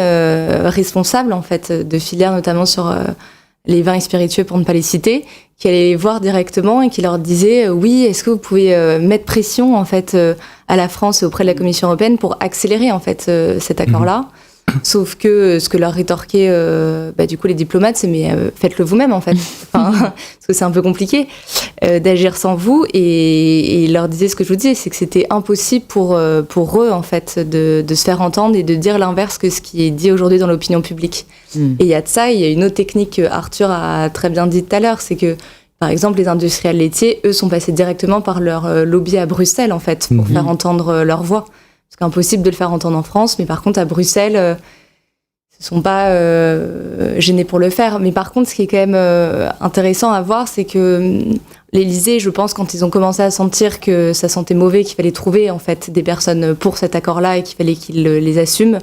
responsables en fait, de filières, notamment sur les vins et spiritueux, pour ne pas les citer, qui allaient les voir directement et qui leur disaient oui, est-ce que vous pouvez mettre pression en fait, à la France et auprès de la Commission européenne pour accélérer en fait, cet accord-là. Sauf que ce que leur rétorquaient du coup les diplomates, c'est mais faites-le vous-même en fait, parce que c'est un peu compliqué d'agir sans vous. Et ils leur disaient ce que je vous disais, c'est que c'était impossible pour eux en fait de se faire entendre et de dire l'inverse que ce qui est dit aujourd'hui dans l'opinion publique. Et il y a de ça, il y a une autre technique que Arthur a très bien dit tout à l'heure, c'est que par exemple les industriels laitiers, eux sont passés directement par leur lobby à Bruxelles en fait pour faire entendre leur voix. C'est impossible de le faire entendre en France, mais par contre à Bruxelles, ils ne sont pas gênés pour le faire. Mais par contre, ce qui est quand même intéressant à voir, c'est que l'Élysée, je pense, quand ils ont commencé à sentir que ça sentait mauvais, qu'il fallait trouver en fait des personnes pour cet accord-là et qu'il fallait qu'ils les assument,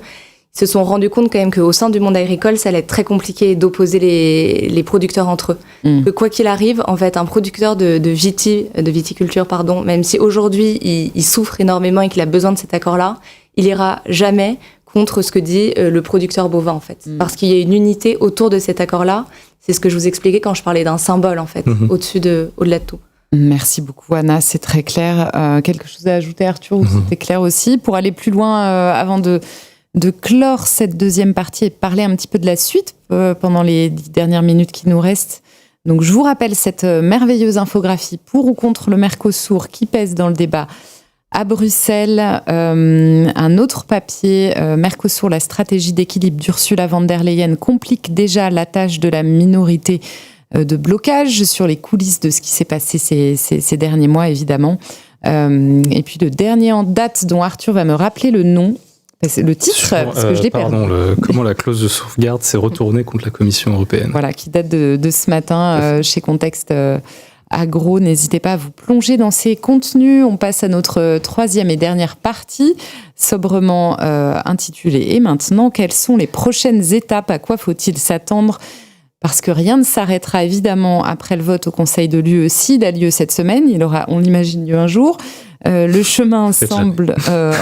ils se sont rendus compte quand même qu'au sein du monde agricole, ça allait être très compliqué d'opposer les producteurs entre eux. Que quoi qu'il arrive, en fait, un producteur de viticulture, même si aujourd'hui il souffre énormément et qu'il a besoin de cet accord-là, il ira jamais contre ce que dit le producteur bovin, en fait. Parce qu'il y a une unité autour de cet accord-là. C'est ce que je vous expliquais quand je parlais d'un symbole, en fait, au-delà de tout. Merci beaucoup, Anna, c'est très clair. Quelque chose à ajouter, Arthur, ou c'était clair aussi? Pour aller plus loin, avant de clore cette deuxième partie et parler un petit peu de la suite pendant les 10 dernières minutes qui nous restent. Donc, je vous rappelle cette merveilleuse infographie pour ou contre le Mercosur qui pèse dans le débat à Bruxelles. Un autre papier, Mercosur, la stratégie d'équilibre d'Ursula von der Leyen complique déjà la tâche de la minorité de blocage sur les coulisses de ce qui s'est passé ces derniers mois, évidemment. Et puis le dernier en date dont Arthur va me rappeler le nom, c'est le titre, parce que je l'ai perdu. Comment la clause de sauvegarde s'est retournée contre la Commission européenne. Voilà, qui date de ce matin chez Contexte Agro. N'hésitez pas à vous plonger dans ces contenus. On passe à notre troisième et dernière partie, sobrement intitulée « Et maintenant, quelles sont les prochaines étapes? À quoi faut-il s'attendre ?» Parce que rien ne s'arrêtera évidemment après le vote au Conseil de l'UE s'il a lieu cette semaine. Il aura, on l'imagine, lieu un jour. Le chemin semble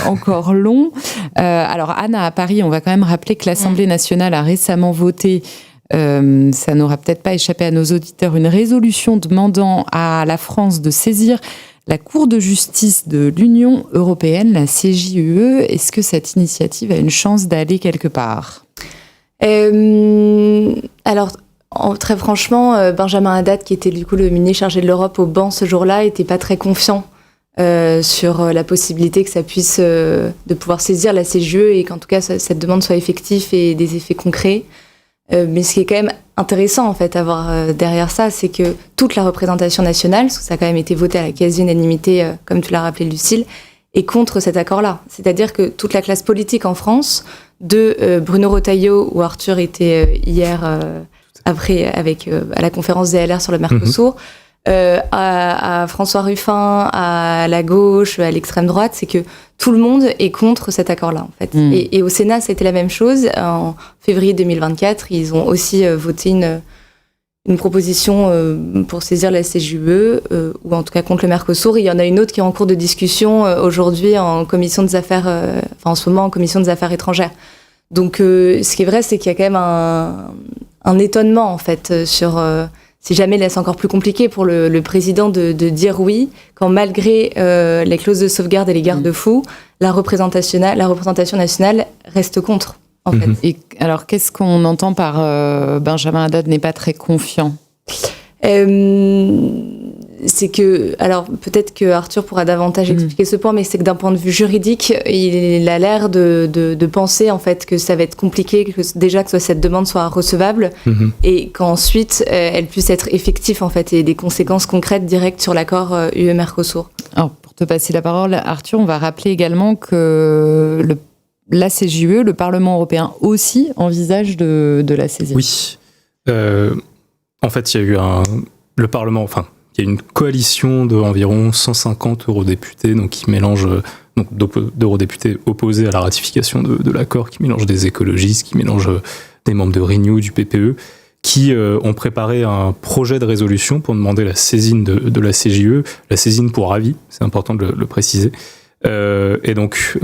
encore long. Alors Anna, à Paris, on va quand même rappeler que l'Assemblée nationale a récemment voté, ça n'aura peut-être pas échappé à nos auditeurs, une résolution demandant à la France de saisir la Cour de justice de l'Union européenne, la CJUE. Est-ce que cette initiative a une chance d'aller quelque part? Alors, très franchement, Benjamin Haddad, qui était du coup le ministre chargé de l'Europe au banc ce jour-là, n'était pas très confiant sur la possibilité que ça puisse de pouvoir saisir la CJUE et qu'en tout cas cette demande soit effective et des effets concrets. Mais ce qui est quand même intéressant en fait à voir derrière ça, c'est que toute la représentation nationale, parce que ça a quand même été voté à la quasi-unanimité, comme tu l'as rappelé Lucille, est contre cet accord-là. C'est-à-dire que toute la classe politique en France, de Bruno Retailleau, où Arthur était hier après à la conférence des LR sur le Mercosur, à François Ruffin, à la gauche, à l'extrême droite, c'est que tout le monde est contre cet accord-là, en fait. Et au Sénat, c'était la même chose. En février 2024, ils ont aussi voté une proposition pour saisir la CJUE, ou en tout cas contre le Mercosur. Il y en a une autre qui est en cours de discussion aujourd'hui en commission des affaires, en ce moment en commission des affaires étrangères. Donc, ce qui est vrai, c'est qu'il y a quand même un étonnement, en fait, sur... si jamais là, c'est encore plus compliqué pour le président de dire oui, quand malgré les clauses de sauvegarde et les garde-fous, la représentation nationale reste contre, en fait. Et alors, qu'est-ce qu'on entend par Benjamin Haddad n'est pas très confiant ? C'est que, alors peut-être que Arthur pourra davantage expliquer ce point, mais c'est que d'un point de vue juridique, il a l'air de penser en fait que ça va être compliqué, que cette demande soit recevable et qu'ensuite elle puisse être effective en fait et des conséquences concrètes directes sur l'accord UE-Mercosur. Alors pour te passer la parole, Arthur, on va rappeler également que la CJUE, le Parlement européen aussi envisage de la saisir. Oui. En fait, il y a eu le Parlement, il y a une coalition d'environ 150 eurodéputés qui mélange d'eurodéputés opposés à la ratification de l'accord, qui mélange des écologistes, qui mélange des membres de Renew, du PPE, qui ont préparé un projet de résolution pour demander la saisine de la CJUE, la saisine pour avis, c'est important de le préciser. Et donc,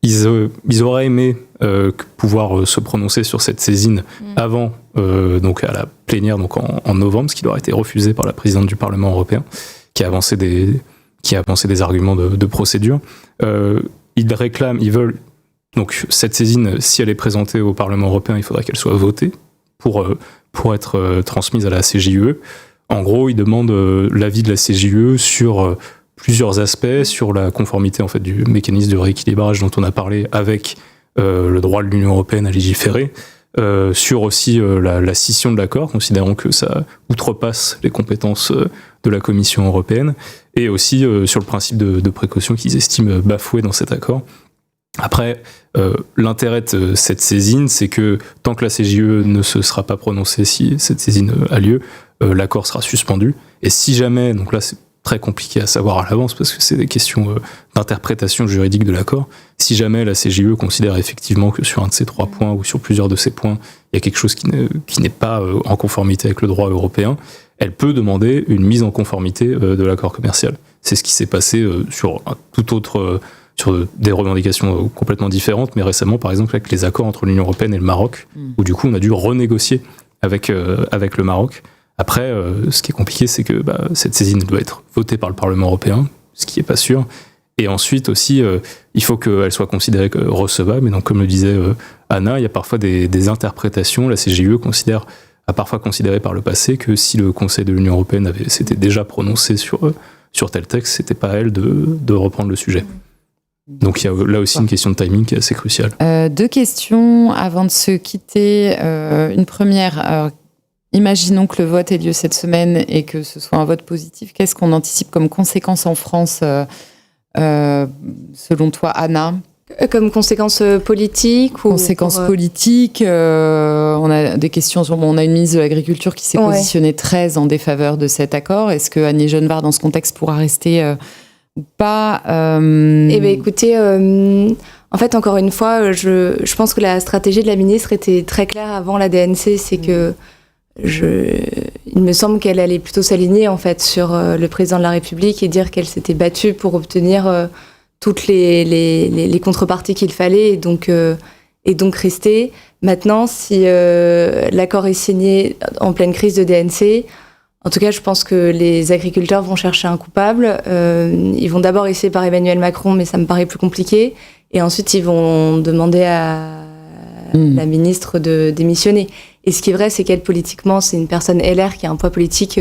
ils auraient aimé pouvoir se prononcer sur cette saisine avant, à la plénière, en novembre, ce qui leur a été refusé par la présidente du Parlement européen, qui a avancé des arguments de procédure. Ils veulent donc cette saisine, si elle est présentée au Parlement européen, il faudrait qu'elle soit votée pour être transmise à la CJUE. En gros, ils demandent l'avis de la CJUE sur plusieurs aspects, sur la conformité en fait du mécanisme de rééquilibrage dont on a parlé avec le droit de l'Union européenne à légiférer, sur aussi la scission de l'accord, considérant que ça outrepasse les compétences de la Commission européenne, et aussi sur le principe de précaution qu'ils estiment bafoué dans cet accord. Après, l'intérêt de cette saisine, c'est que tant que la CJUE ne se sera pas prononcée, si cette saisine a lieu, l'accord sera suspendu. Et si jamais, donc là c'est très compliqué à savoir à l'avance parce que c'est des questions d'interprétation juridique de l'accord. Si jamais la CJUE considère effectivement que sur un de ces 3 points ou sur plusieurs de ces points, il y a quelque chose qui n'est pas en conformité avec le droit européen, elle peut demander une mise en conformité de l'accord commercial. C'est ce qui s'est passé sur des revendications complètement différentes, mais récemment par exemple avec les accords entre l'Union européenne et le Maroc, où du coup on a dû renégocier avec le Maroc. Après, ce qui est compliqué, c'est que cette saisine doit être votée par le Parlement européen, ce qui n'est pas sûr. Et ensuite aussi, il faut qu'elle soit considérée recevable. Et donc, comme le disait Anna, il y a parfois des interprétations. La CJUE a parfois considéré par le passé que si le Conseil de l'Union européenne s'était déjà prononcé sur tel texte, c'était pas à elle de reprendre le sujet. Donc il y a là aussi une question de timing qui est assez cruciale. 2 questions avant de se quitter. Une première... Imaginons que le vote ait lieu cette semaine et que ce soit un vote positif. Qu'est-ce qu'on anticipe comme conséquence en France, selon toi, Anna ? Comme conséquence politique Conséquences politiques. On a des questions. On a une ministre de l'Agriculture qui s'est positionnée très en défaveur de cet accord. Est-ce que Agnès Genevard, dans ce contexte, pourra rester ou pas Écoutez, en fait, encore une fois, je pense que la stratégie de la ministre était très claire avant la DNC. C'est que il me semble qu'elle allait plutôt s'aligner en fait sur le président de la République et dire qu'elle s'était battue pour obtenir toutes les contreparties qu'il fallait et donc rester. Maintenant, si l'accord est signé en pleine crise de DNC, en tout cas, je pense que les agriculteurs vont chercher un coupable. Ils vont d'abord essayer par Emmanuel Macron, mais ça me paraît plus compliqué. Et ensuite, ils vont demander à la ministre de démissionner. Et ce qui est vrai, c'est qu'elle, politiquement, c'est une personne LR qui a un poids politique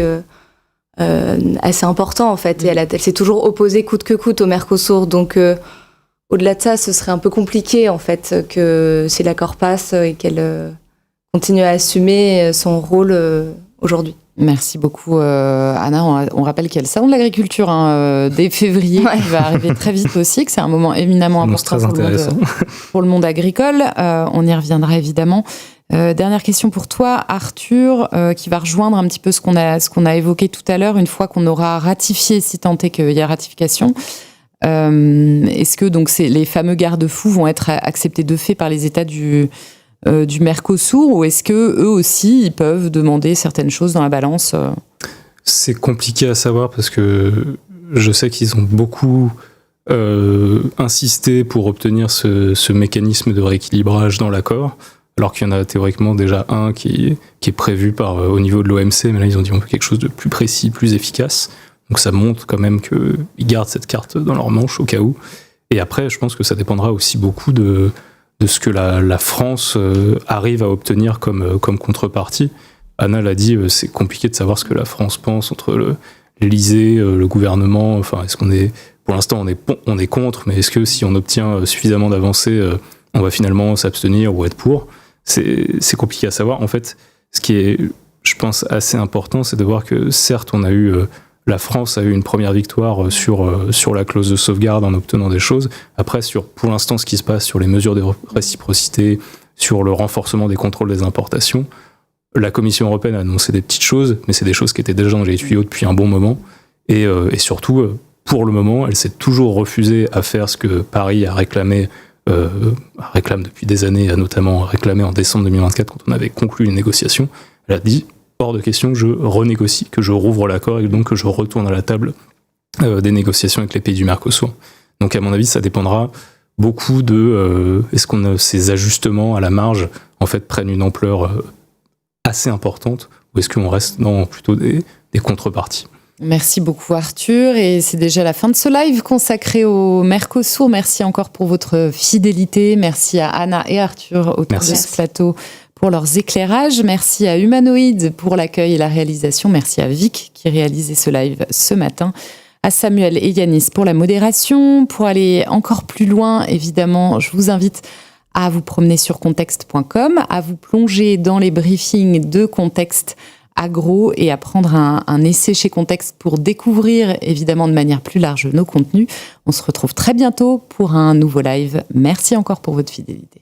assez important, en fait. Et elle s'est toujours opposée coûte que coûte au Mercosur. Donc, au-delà de ça, ce serait un peu compliqué, en fait, que si l'accord passe et qu'elle continue à assumer son rôle aujourd'hui. Merci beaucoup, Anna. On rappelle qu'il y a le salon de l'agriculture dès février qui va arriver très vite aussi, que c'est un moment éminemment important pour le monde agricole. On y reviendra évidemment. Dernière question pour toi, Arthur, qui va rejoindre un petit peu ce qu'on a évoqué tout à l'heure, une fois qu'on aura ratifié, si tant est qu'il y a ratification. Est-ce que donc les fameux garde-fous vont être acceptés de fait par les États du Mercosur, ou est-ce que eux aussi ils peuvent demander certaines choses dans la balance ? C'est compliqué à savoir parce que je sais qu'ils ont beaucoup insister pour obtenir ce mécanisme de rééquilibrage dans l'accord, alors qu'il y en a théoriquement déjà un qui est prévu au niveau de l'OMC, mais là ils ont dit on veut quelque chose de plus précis, plus efficace. Donc ça montre quand même qu'ils gardent cette carte dans leur manche au cas où. Et après, je pense que ça dépendra aussi beaucoup de ce que la France arrive à obtenir comme contrepartie. Anna l'a dit, c'est compliqué de savoir ce que la France pense entre l'Élysée, le gouvernement. Enfin, est-ce qu'on est, pour l'instant, on est contre, mais est-ce que si on obtient suffisamment d'avancées, on va finalement s'abstenir ou être pour ? C'est compliqué à savoir. En fait, ce qui est, je pense, assez important, c'est de voir que certes, la France a eu une première victoire sur la clause de sauvegarde en obtenant des choses. Après, pour l'instant, ce qui se passe sur les mesures de réciprocité, sur le renforcement des contrôles des importations, la Commission européenne a annoncé des petites choses, mais c'est des choses qui étaient déjà dans les tuyaux depuis un bon moment. Et surtout, pour le moment, elle s'est toujours refusée à faire ce que Paris a réclamé, réclame depuis des années, a notamment réclamé en décembre 2024 quand on avait conclu une négociation. Elle a dit hors de question que je renégocie, que je rouvre l'accord et donc que je retourne à la table des négociations avec les pays du Mercosur. Donc à mon avis, ça dépendra beaucoup de est-ce qu'on ces ajustements à la marge en fait prennent une ampleur assez importante ou est-ce qu'on reste dans plutôt des contreparties. Merci beaucoup Arthur, et c'est déjà la fin de ce live consacré au Mercosur. Merci encore pour votre fidélité. Merci à Anna et Arthur autour de ce plateau pour leurs éclairages. Merci à Humanoïde pour l'accueil et la réalisation. Merci à Vic qui réalisait ce live ce matin. À Samuel et Yanis pour la modération. Pour aller encore plus loin, évidemment, je vous invite à vous promener sur contexte.com, à vous plonger dans les briefings de Contexte Agro et à prendre un essai chez Contexte pour découvrir évidemment de manière plus large nos contenus. On se retrouve très bientôt pour un nouveau live. Merci encore pour votre fidélité.